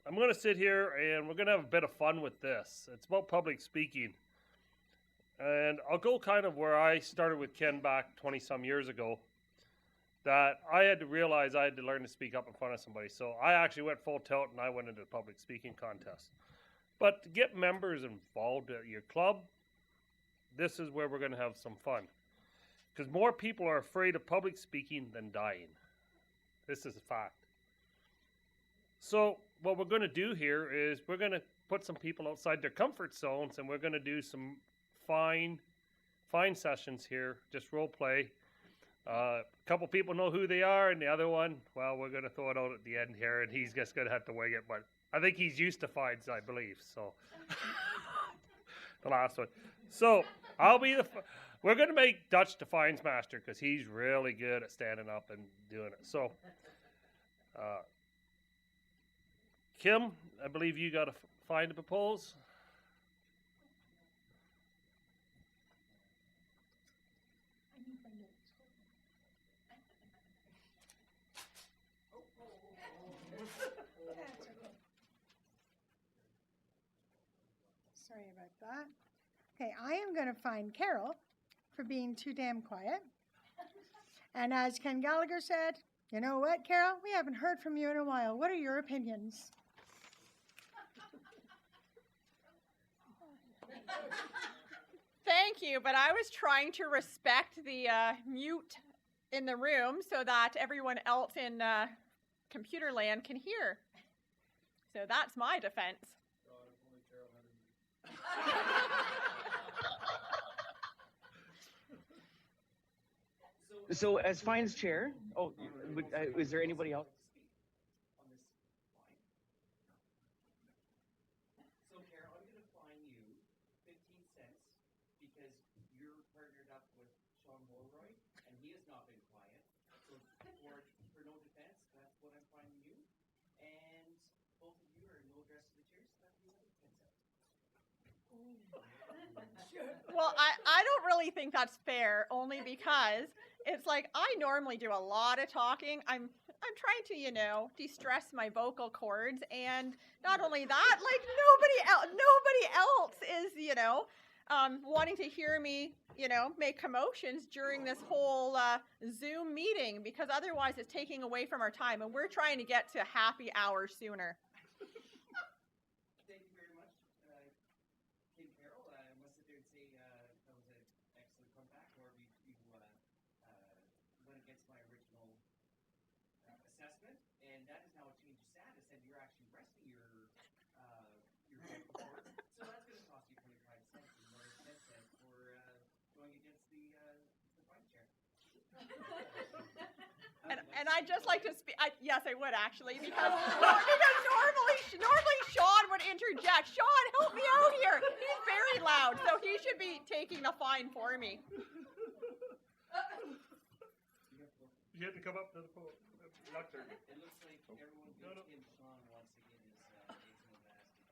I'm going to sit here and we're going to have a bit of fun with this. It's about public speaking. And I'll go kind of where I started with Ken back 20 some years ago. That I had to realize I had to learn to speak up in front of somebody. So I actually went full tilt and I went into the public speaking contest. But to get members involved at your club, this is where we're going to have some fun. Because more people are afraid of public speaking than dying. This is a fact. So what we're going to do here is we're going to put some people outside their comfort zones and we're going to do some fine sessions here, just role play. A couple people know who they are, and the other one, well, we're going to throw it out at the end here, and he's just going to have to wing it. But I think he's used to fines, I believe. So the last one. So I'll be we're going to make Dutch the fines master because he's really good at standing up and doing it. So Kim, I believe you got a fine to propose. Sorry about that. Okay, I am going to fine Carol for being too damn quiet. And as Ken Gallagher said, you know what, Carol? We haven't heard from you in a while. What are your opinions? Thank you, but I was trying to respect the mute in the room so that everyone else in computer land can hear. So that's my defense. So as fines chair, is there anybody else? So Carol, I'm going to fine you 15 cents because you're partnered up with Sean Mulroy and he has not been quiet. So for no defense, that's what I'm fining you. And both of you are no address to the chair, so that's another 10 cents. Well, I don't really think that's fair, only because it's like I normally do a lot of talking. I'm trying to, de-stress my vocal cords, and not only that, like nobody else is, wanting to hear me, make commotions during this whole Zoom meeting, because otherwise it's taking away from our time, and we're trying to get to happy hour sooner. Thank you very much, Kim Carroll. I must sit there and say that was an excellent comeback, or you went against my original assessment, and that is now a change of status, and you're actually resting your vocal cord. So that's going to cost you 25 cents and more 10 cents for going against the fine chair. And I'd just like to speak. Yes, I would actually, because normally Sean would interject. Sean, help me out here. He's very loud, so he should be taking the fine for me. You have to come up to the lectern. It looks like everyone but Kim Sean once again is Jason O'Basky.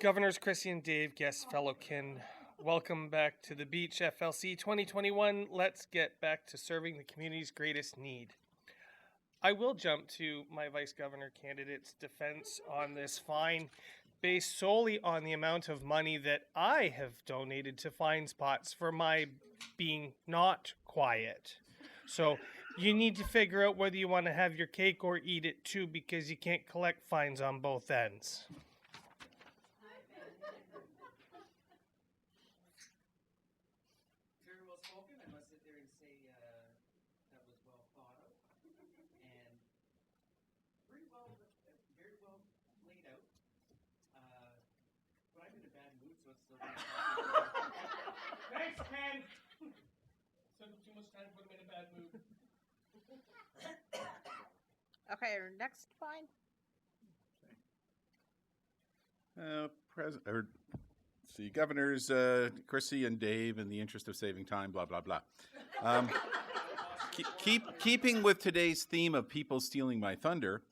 Governors Chrissy and Dave, guests, fellow kin, welcome back to the Beach FLC 2021. Let's get back to serving the community's greatest need. I will jump to my vice governor candidate's defense on this fine based solely on the amount of money that I have donated to fine spots for my being not quiet. So you need to figure out whether you want to have your cake or eat it too, because you can't collect fines on both ends. Very well spoken. I must sit there and say that was well thought out and very well laid out. But I'm in a bad mood, so it's still. Thanks, Ken. Took too much time to put him in a bad mood. Okay, next fine. Governors Chrissy and Dave, in the interest of saving time, blah, blah, blah. Keeping with today's theme of people stealing my thunder,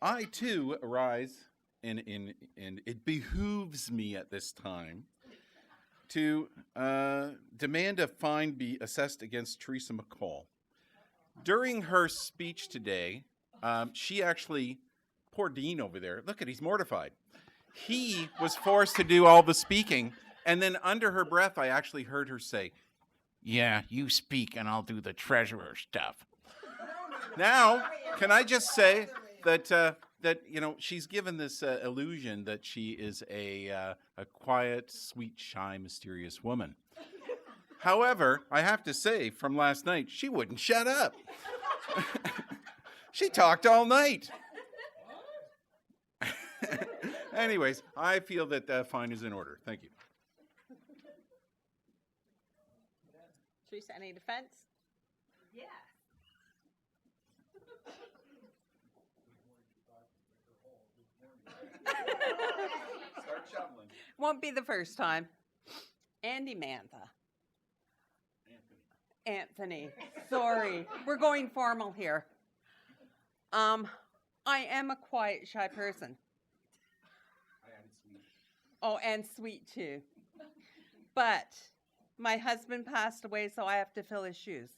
I too arise, and it behooves me at this time to demand a fine be assessed against Teresa McCall. During her speech today, she actually poor Dean over there. Look at, he's mortified. He was forced to do all the speaking, and then under her breath, I actually heard her say, "Yeah, you speak and I'll do the treasurer stuff." Now, can I just say that she's given this illusion that she is a quiet, sweet, shy, mysterious woman. However, I have to say, from last night, she wouldn't shut up. She talked all night. Anyways, I feel that fine is in order. Thank you. Teresa, any defense? Yeah. Start shoveling. Won't be the first time. Andy Mantha. Anthony. Sorry. We're going formal here. I am a quiet, shy person. Oh, and sweet too. But my husband passed away, so I have to fill his shoes.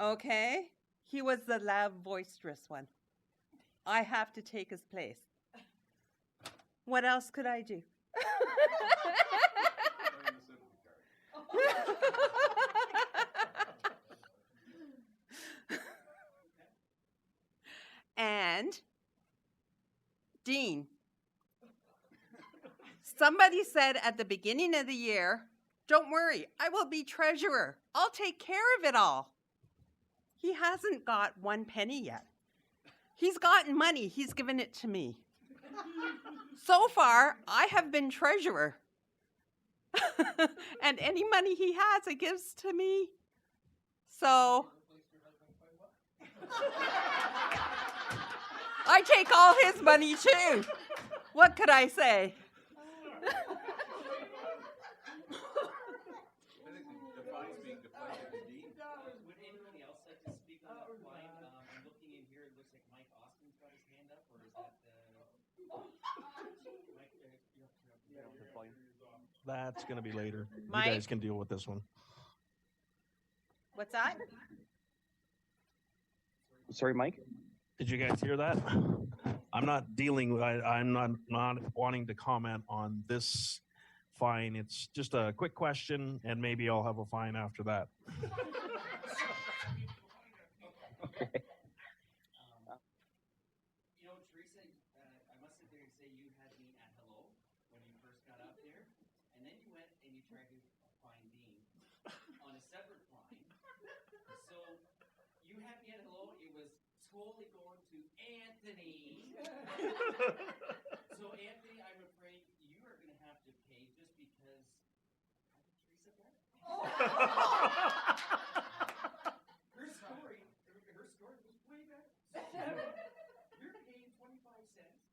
Okay? He was the loud, boisterous one. I have to take his place. What else could I do? And Dean, somebody said at the beginning of the year, "Don't worry, I will be treasurer. I'll take care of it all." He hasn't got 1 penny yet. He's gotten money. He's given it to me. So far, I have been treasurer. And any money he has, he gives to me. So I take all his money too. What could I say? Would anyone else like to speak on that line? I'm looking in here, it looks like Mike Austin's got his hand up, or is that Mike? That's going to be later. Mike? You guys can deal with this one. What's that? Sorry, Mike? Did you guys hear that? I'm not dealing. I'm not wanting to comment on this fine. It's just a quick question, and maybe I'll have a fine after that. Okay. Teresa, I must sit there and say you had me at hello when you first got up there, and then you went and you tried to find Dean on a separate line. So you had me at hello. It was totally going to Anthony. So Anthony, I'm afraid you are going to have to pay just because. Teresa bet? Her story was way better. You're paying 25 cents,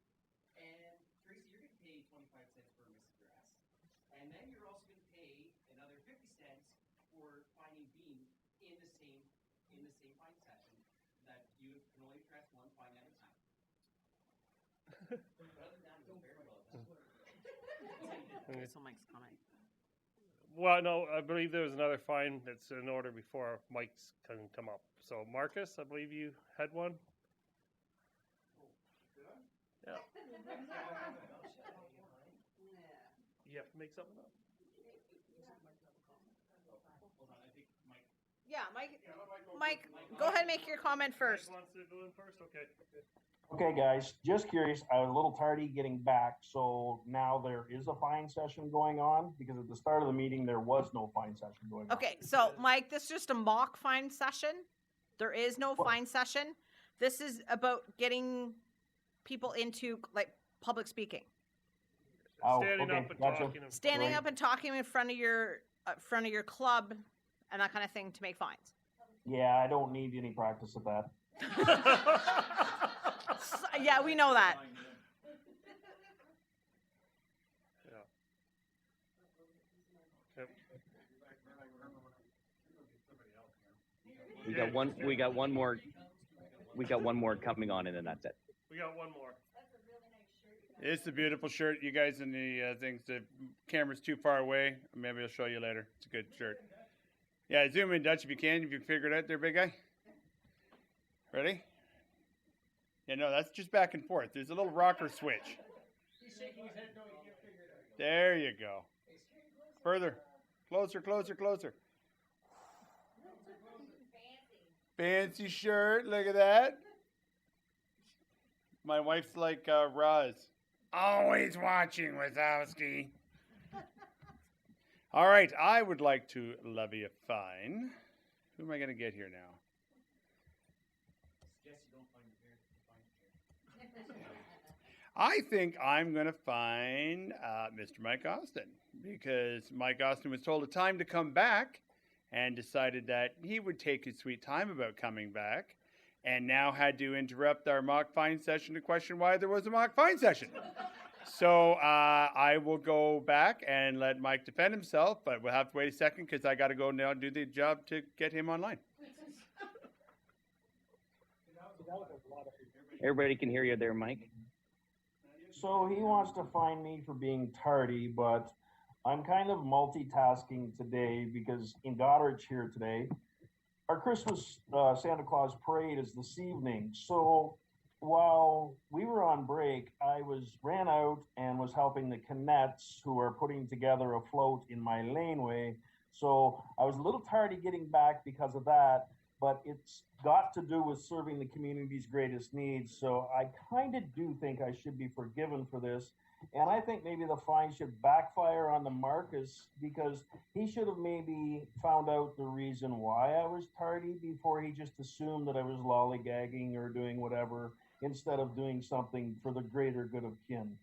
and Tracy, you're going to pay 25 cents for Mrs. Grass, and then you're also going to pay another 50 cents for finding Dean in the same fine session that you can only address one fine at a time. But other than that, it was very well done. So Mike's comment. Well, no, I believe there was another fine that's in order before Mike's can come up. So, Marcus, I believe you had one. Yeah. You have to make something up. Yeah, Mike, go ahead and make your comment first. Mike wants to go in first? Okay. Okay, guys, just curious. I was a little tardy getting back, so now there is a fine session going on because at the start of the meeting there was no fine session going on. Okay, so Mike, this is just a mock fine session. There is no fine session. This is about getting people into like public speaking. Oh, Standing okay, up and gotcha. talking. Standing Right. up and talking in front of your club and that kind of thing to make fines. Yeah, I don't need any practice at that. Yeah, we know that. Yep. We got one more coming on, and then that's it. We got one more. It's a beautiful shirt. You guys in the things, the camera's too far away. Maybe I'll show you later. It's a good shirt. Yeah, zoom in, Dutch, if you can figure it out there, big guy. Ready? Yeah, no, that's just back and forth. There's a little rocker switch. He's shaking his head. No, you can't figure it out. There you go. Further. Closer, closer, closer. Fancy shirt. Look at that. My wife's like Roz. Always watching, Wazowski. All right, I would like to levy a fine. Who am I going to get here now? I think I'm going to fine Mr. Mike Austin because Mike Austin was told a time to come back and decided that he would take his sweet time about coming back and now had to interrupt our mock fine session to question why there was a mock fine session. So I will go back and let Mike defend himself, but we'll have to wait a second because I got to go now and do the job to get him online. Everybody can hear you there, Mike. So he wants to fine me for being tardy, but I'm kind of multitasking today because in Goderich here today, our Christmas Santa Claus parade is this evening. So while we were on break, I ran out and was helping the cadets who are putting together a float in my laneway. So I was a little tardy getting back because of that, but it's got to do with serving the community's greatest needs. So I kind of do think I should be forgiven for this. And I think maybe the fine should backfire on the Marcus because he should have maybe found out the reason why I was tardy before he just assumed that I was lollygagging or doing whatever instead of doing something for the greater good of kin.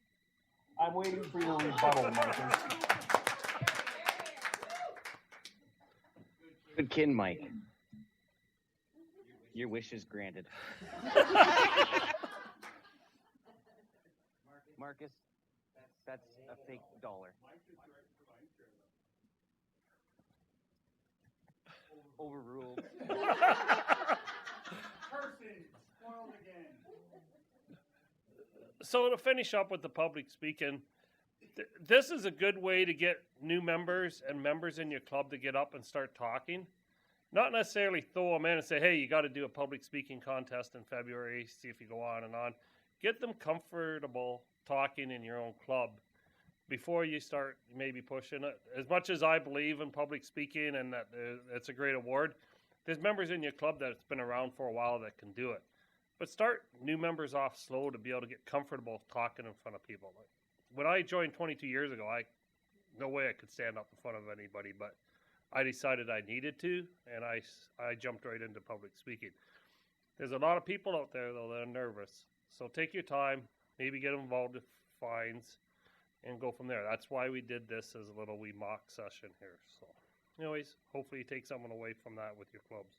I'm waiting for your rebuttal, Marcus. Good kin, Mike. Your wish is granted. Marcus, that's a fake dollar. Overruled. So to finish up with the public speaking, this is a good way to get new members and members in your club to get up and start talking. Not necessarily throw them in and say, hey, you got to do a public speaking contest in February, see if you go on and on. Get them comfortable talking in your own club before you start maybe pushing it. As much as I believe in public speaking and that it's a great award, there's members in your club that's been around for a while that can do it. But start new members off slow to be able to get comfortable talking in front of people. When I joined 22 years ago, no way I could stand up in front of anybody, but I decided I needed to, and I jumped right into public speaking. There's a lot of people out there, though, that are nervous. So take your time, maybe get involved with fines, and go from there. That's why we did this as a little wee mock session here. So anyways, hopefully you take someone away from that with your clubs.